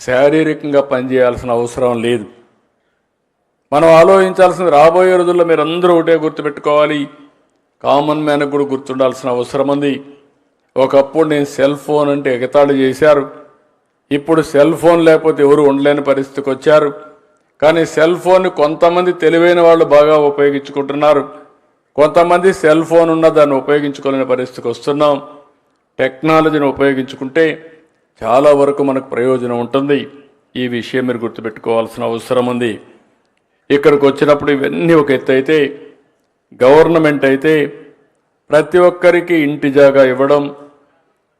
శారీరకంగా పనిచేయాల్సిన అవసరం లేదు. మనం ఆలోచించాల్సింది రాబోయే రోజుల్లో మీరందరూ ఒకటే గుర్తుపెట్టుకోవాలి, కామన్ మ్యాన్కి కూడా గుర్తుండాల్సిన అవసరం ఉంది. ఒకప్పుడు నేను సెల్ ఫోన్ అంటే ఎగతాళి చేశారు, ఇప్పుడు సెల్ ఫోన్ లేకపోతే ఎవరు ఉండలేని పరిస్థితికి వచ్చారు. కానీ సెల్ ఫోన్ కొంతమంది తెలివైన వాళ్ళు బాగా ఉపయోగించుకుంటున్నారు, కొంతమంది సెల్ ఫోన్ ఉన్న దాన్ని ఉపయోగించుకోలేని పరిస్థితికి వస్తున్నాం. టెక్నాలజీని ఉపయోగించుకుంటే చాలా వరకు మనకు ప్రయోజనం ఉంటుంది. ఈ విషయం మీరు గుర్తుపెట్టుకోవాల్సిన అవసరం ఉంది. ఇక్కడికి వచ్చినప్పుడు ఇవన్నీ ఒక ఎత్తు అయితే, గవర్నమెంట్ అయితే ప్రతి ఒక్కరికి ఇంటి జాగా ఇవ్వడం,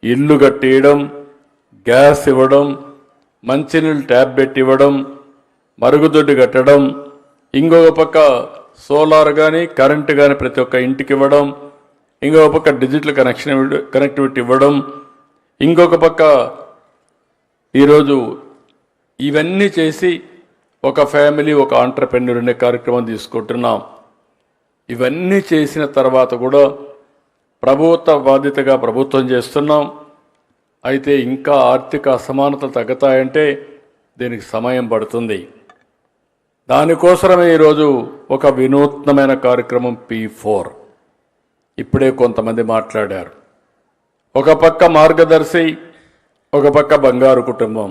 ఇల్లు కట్టేయడం, గ్యాస్ ఇవ్వడం, మంచినీళ్ళు ట్యాప్ పెట్టి ఇవ్వడం, మరుగుదొడ్డి కట్టడం, ఇంకొక పక్క సోలార్ కానీ కరెంటు కానీ ప్రతి ఒక్క ఇంటికి ఇవ్వడం, ఇంకొక పక్క డిజిటల్ కనెక్టివిటీ ఇవ్వడం, ఇంకొక పక్క ఈరోజు ఇవన్నీ చేసి ఒక ఫ్యామిలీ ఒక ఆంటర్‌ప్రెన్యూర్ అనే కార్యక్రమం తీసుకుంటున్నాం. ఇవన్నీ చేసిన తర్వాత కూడా ప్రభుత్వ బాధ్యతగా ప్రభుత్వం చేస్తున్నాం. అయితే ఇంకా ఆర్థిక అసమానతలు తగ్గుతాయంటే దీనికి సమయం పడుతుంది. దానికోసమే ఈరోజు ఒక వినూత్నమైన కార్యక్రమం P4 ఇప్పుడే కొంతమంది మాట్లాడారు. ఒక పక్క మార్గదర్శి, ఒక పక్క బంగారు కుటుంబం.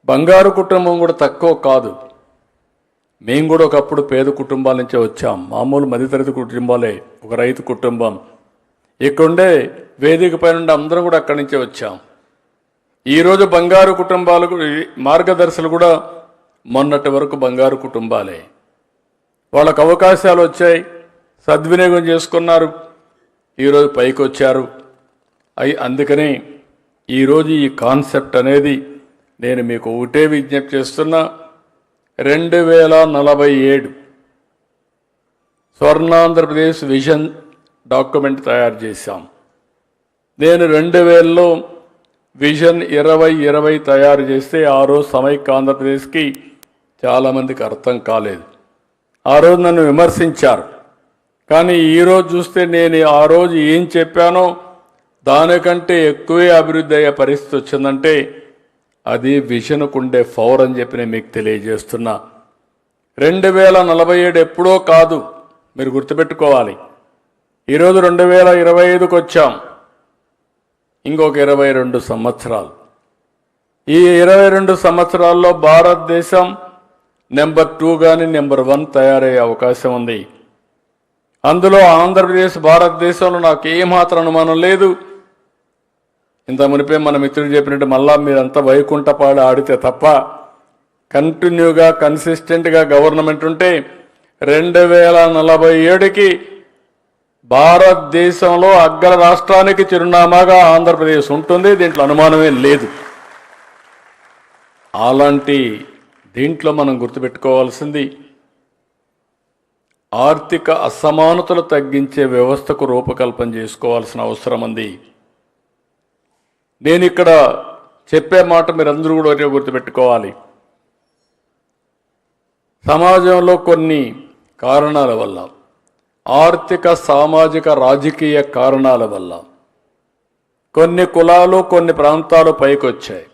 బంగారు కుటుంబం కూడా తక్కువ కాదు. మేము కూడా ఒకప్పుడు పేద కుటుంబాల నుంచే వచ్చాం, మామూలు మధ్యతరగతి కుటుంబాలే, ఒక రైతు కుటుంబం. ఇక్కడుండే వేదిక పైన అందరం కూడా అక్కడి నుంచే వచ్చాం. ఈరోజు బంగారు కుటుంబాలకు మార్గదర్శులు కూడా మొన్నటి వరకు బంగారు కుటుంబాలే. వాళ్ళకు అవకాశాలు వచ్చాయి, సద్వినియోగం చేసుకున్నారు, ఈరోజు పైకి వచ్చారు. అందుకని ఈరోజు ఈ కాన్సెప్ట్ అనేది నేను మీకు ఒకటే విజ్ఞప్తి చేస్తున్నా. 2047 స్వర్ణాంధ్రప్రదేశ్ విజన్ డాక్యుమెంట్ తయారు చేశాం. నేను 2000లో విజన్ 2020 తయారు చేస్తే ఆ రోజు సమైక్య ఆంధ్రప్రదేశ్కి చాలామందికి అర్థం కాలేదు. ఆ రోజు నన్ను విమర్శించారు. కానీ ఈరోజు చూస్తే నేను ఆ రోజు ఏం చెప్పానో దానికంటే ఎక్కువే అభివృద్ధి అయ్యే పరిస్థితి వచ్చిందంటే అది విజన్కుండే పవర్ అని చెప్పి నేను మీకు తెలియజేస్తున్నా. 2047 ఎప్పుడో కాదు, మీరు గుర్తుపెట్టుకోవాలి. ఈరోజు 2025కి వచ్చాం, ఇంకొక 22 సంవత్సరాలు. ఈ 22 సంవత్సరాల్లో భారతదేశం నెంబర్ 2 కానీ నెంబర్ 1 తయారయ్యే అవకాశం ఉంది. అందులో ఆంధ్రప్రదేశ్ భారతదేశంలో నాకు ఏమాత్రం అనుమానం లేదు. ఇంత మునిపే మన మిత్రుడు చెప్పినట్టు మళ్ళా మీరంతా వైకుంఠపాడు ఆడితే తప్ప కంటిన్యూగా కన్సిస్టెంట్గా గవర్నమెంట్ ఉంటే 2047కి భారతదేశంలో అగ్ర రాష్ట్రానికి చిరునామాగా ఆంధ్రప్రదేశ్ ఉంటుంది. దీంట్లో అనుమానమే లేదు. అలాంటి దీంట్లో మనం గుర్తుపెట్టుకోవాల్సింది ఆర్థిక అసమానతలు తగ్గించే వ్యవస్థకు రూపకల్పన చేసుకోవాల్సిన అవసరం ఉంది. నేను ఇక్కడ చెప్పే మాట మీరందరూ కూడా గుర్తుపెట్టుకోవాలి. సమాజంలో కొన్ని కారణాల వల్ల, ఆర్థిక సామాజిక రాజకీయ కారణాల వల్ల కొన్ని కులాలు కొన్ని ప్రాంతాలు పైకొచ్చాయి,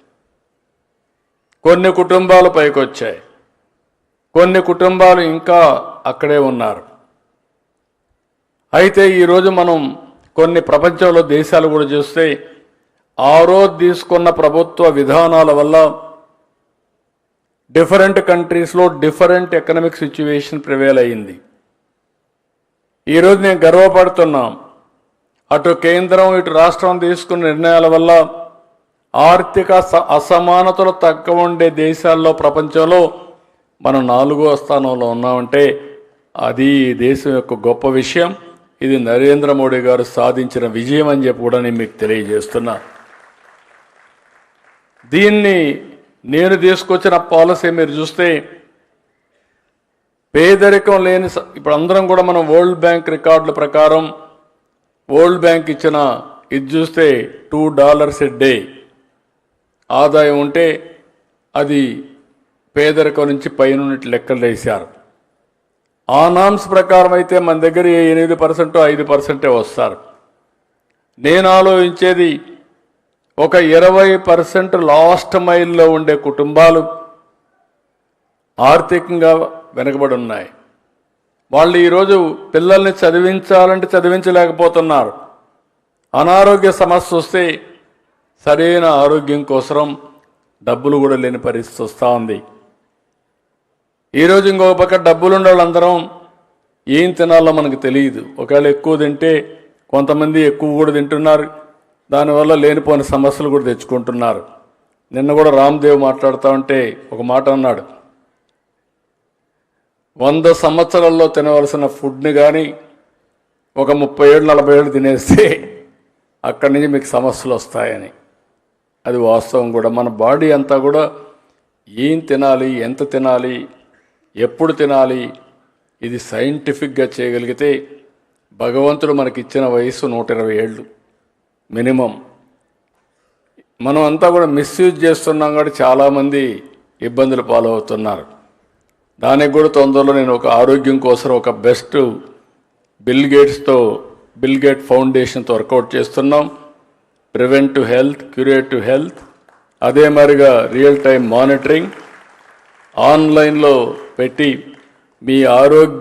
కొన్ని కుటుంబాలు పైకొచ్చాయి, కొన్ని కుటుంబాలు ఇంకా అక్కడే ఉన్నారు. అయితే ఈరోజు మనం కొన్ని ప్రపంచంలో దేశాలు కూడా చూస్తే ఆ రోజు తీసుకున్న ప్రభుత్వ విధానాల వల్ల డిఫరెంట్ కంట్రీస్లో డిఫరెంట్ ఎకనామిక్ సిచ్యువేషన్ ప్రివేల్ అయింది. ఈరోజు నేను గర్వపడుతున్నాం, అటు కేంద్రం ఇటు రాష్ట్రం తీసుకున్న నిర్ణయాల వల్ల ఆర్థిక అసమానతలు తక్కువ ఉండే దేశాల్లో ప్రపంచంలో మనం 4వ స్థానంలో ఉన్నామంటే అది దేశం యొక్క గొప్ప విషయం. ఇది నరేంద్ర మోడీ గారు సాధించిన విజయం అని చెప్పి కూడా నేను మీకు తెలియజేస్తున్నా. దీన్ని నేను తీసుకొచ్చిన పాలసీ మీరు చూస్తే పేదరికం లేని, ఇప్పుడు అందరం కూడా మనం వరల్డ్ బ్యాంక్ రికార్డుల ప్రకారం వరల్డ్ బ్యాంక్ ఇచ్చిన ఇది చూస్తే $2 a day ఆదాయం ఉంటే అది పేదరికం నుంచి పైన లెక్కలు వేశారు. ఆ నామ్స్ ప్రకారం అయితే మన దగ్గర 8% 5% వస్తారు. నేను ఆలోచించేది ఒక 20% లాస్ట్ మైల్లో ఉండే కుటుంబాలు ఆర్థికంగా వెనుకబడి ఉన్నాయి. వాళ్ళు ఈరోజు పిల్లల్ని చదివించాలంటే చదివించలేకపోతున్నారు. అనారోగ్య సమస్య వస్తే సరైన ఆరోగ్యం కోసం డబ్బులు కూడా లేని పరిస్థితి వస్తూ ఉంది. ఈరోజు ఇంకొక పక్క డబ్బులు ఉండే వాళ్ళందరం ఏం తినాలో మనకు తెలియదు. ఒకవేళ ఎక్కువ తింటే కొంతమంది ఎక్కువ కూడా తింటున్నారు. దానివల్ల లేనిపోని సమస్యలు కూడా తెచ్చుకుంటున్నారు. నిన్న కూడా రామ్దేవ్ మాట్లాడుతూ ఉంటే ఒక మాట అన్నాడు, 100 సంవత్సరాల్లో తినవలసిన ఫుడ్ని కానీ ఒక 30 ఏళ్ళు 40 ఏళ్ళు తినేస్తే అక్కడి నుంచి మీకు సమస్యలు వస్తాయని. అది వాస్తవం కూడా. మన బాడీ అంతా కూడా ఏం తినాలి, ఎంత తినాలి, ఎప్పుడు తినాలి, ఇది సైంటిఫిక్గా చేయగలిగితే భగవంతుడు మనకిచ్చిన వయసు 120 ఏళ్ళు మినిమం. మనం అంతా కూడా మిస్యూజ్ చేస్తున్నాం కాబట్టి చాలామంది ఇబ్బందులు పాలవుతున్నారు. దానికి కూడా తొందరలో నేను ఒక ఆరోగ్యం కోసం ఒక బెస్ట్ బిల్ గేట్ ఫౌండేషన్తో వర్కౌట్ చేస్తున్నాం. ప్రివెంటివ్ హెల్త్, క్యూరేటివ్ హెల్త్, అదే మరిగా రియల్ టైం మానిటరింగ్ ఆన్లైన్లో పెట్టి మీ ఆరోగ్య